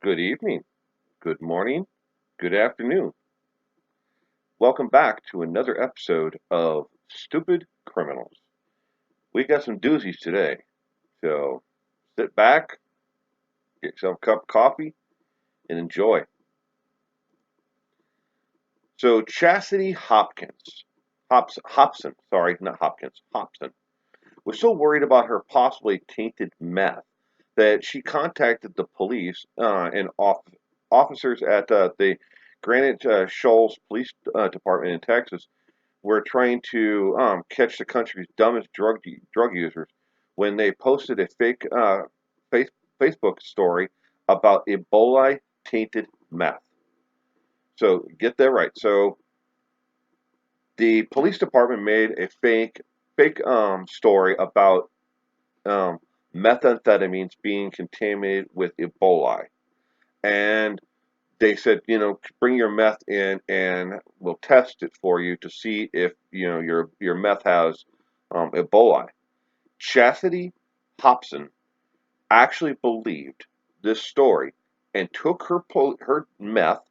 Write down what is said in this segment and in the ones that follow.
Good evening, good morning, good afternoon. Welcome back to another episode of Stupid Criminals. We got some doozies today, so sit back, get yourself a cup of coffee, and enjoy. So Chasity Hopkins, was so worried about her possibly tainted meth that she contacted the police and officers at the Granite Shoals Police Department in Texas were trying to catch the country's dumbest drug users when they posted a fake face, Facebook story about Ebola tainted meth. So get that right. So the police department made a fake story about um, methamphetamines being contaminated with Ebola, and they said, bring your meth in and we'll test it for you to see if your meth has Ebola. Chasity Hopkins actually believed this story and took her meth,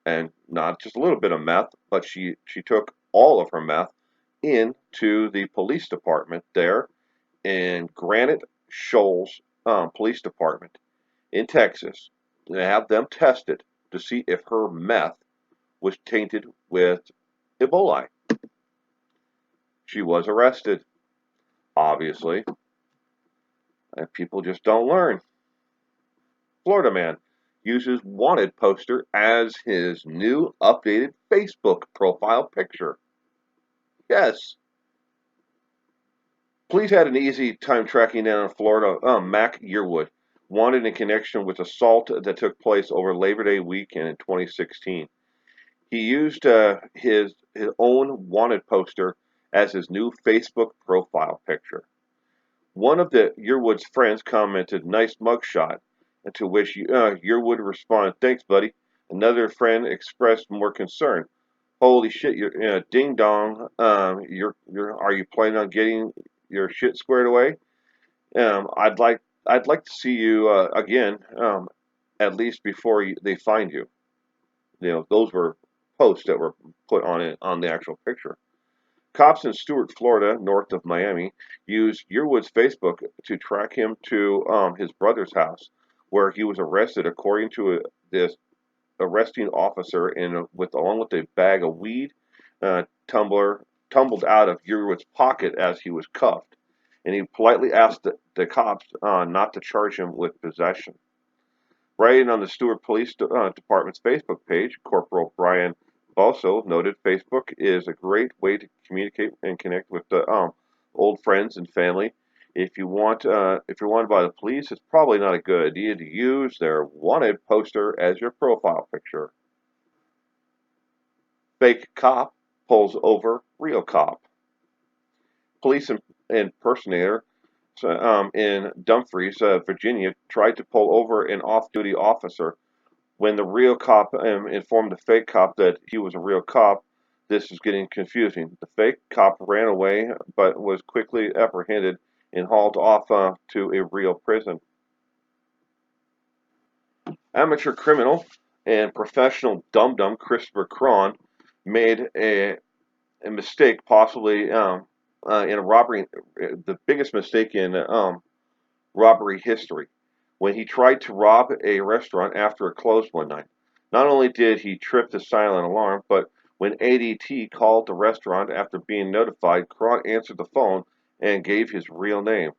and not just a little bit of meth, but she took all of her meth into the police department there in Granite Shoals Police Department in Texas and have them test it to see if her meth was tainted with Ebola. She was arrested, obviously, and people just don't learn. Florida man uses wanted poster as his new updated Facebook profile picture. Yes, police had an easy time tracking down Florida Mac Yearwood, wanted in connection with assault that took place over Labor Day weekend in 2016. He used his own wanted poster as his new Facebook profile picture. One of the Yearwood's friends commented, "Nice mugshot," to which Yearwood responded, "Thanks, buddy." Another friend expressed more concern. "Holy shit, you're ding dong. Are you planning on getting your shit squared away? I'd like to see you again, at least before they find you." Those were posts that were put on it on the actual picture. Cops in Stuart, Florida, north of Miami, used Yearwood's Facebook to track him to his brother's house, where he was arrested, according to this arresting officer, along with a bag of weed, tumbled out of Yearwood's pocket as he was cuffed, and he politely asked the cops not to charge him with possession. Writing on the Stewart Police Department's Facebook page, Corporal Brian Bosso noted Facebook is a great way to communicate and connect with the old friends and family. If you're wanted by the police, it's probably not a good idea to use their wanted poster as your profile picture. Fake cop pulls over real cop. Police impersonator in Dumfries, Virginia, tried to pull over an off-duty officer. When the real cop informed the fake cop that he was a real cop, this is getting confusing. The fake cop ran away but was quickly apprehended and hauled off to a real prison. Amateur criminal and professional dum-dum Christopher Cron made a mistake, possibly in a robbery, the biggest mistake in robbery history, when he tried to rob a restaurant after it closed one night. Not only did he trip the silent alarm, but when ADT called the restaurant after being notified, Cron answered the phone and gave his real name.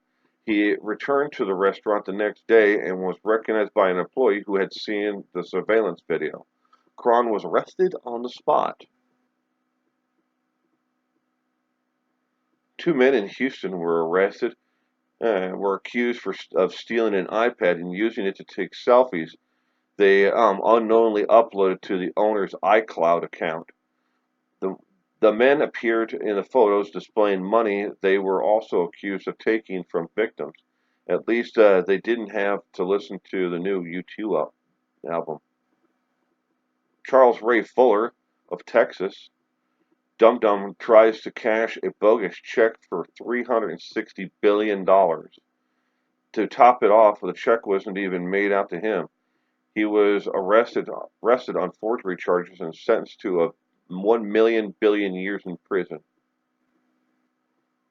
He returned to the restaurant the next day and was recognized by an employee who had seen the surveillance video. Cron was arrested on the spot. Two men in Houston were accused of stealing an iPad and using it to take selfies they unknowingly uploaded to the owner's iCloud account. The, the men appeared in the photos displaying money they were also accused of taking from victims. At least they didn't have to listen to the new U2 album. Charles Ray Fuller of Texas, Dum Dum tries to cash a bogus check for $360 billion. To top it off, the check wasn't even made out to him. He was arrested on forgery charges and sentenced to a 1 million billion years in prison.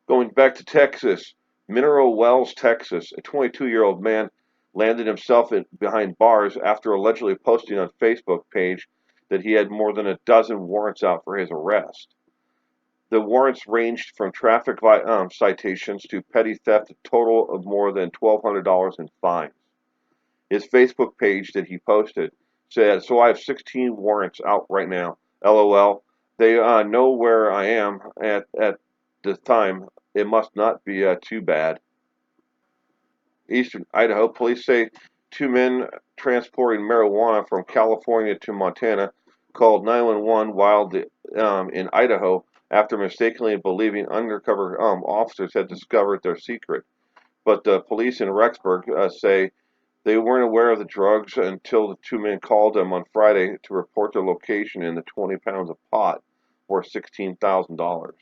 Going back to Texas, Mineral Wells, Texas, a 22-year-old man landed himself behind bars after allegedly posting on Facebook page that he had more than a dozen warrants out for his arrest. The warrants ranged from traffic citations to petty theft, a total of more than $1,200 in fines. His Facebook page that he posted said, "So I have 16 warrants out right now. LOL. They know where I am at this time. It must not be too bad." Eastern Idaho police say two men transporting marijuana from California to Montana called 911 while in Idaho after mistakenly believing undercover officers had discovered their secret. But the police in Rexburg say they weren't aware of the drugs until the two men called them on Friday to report their location in the 20 pounds of pot worth $16,000.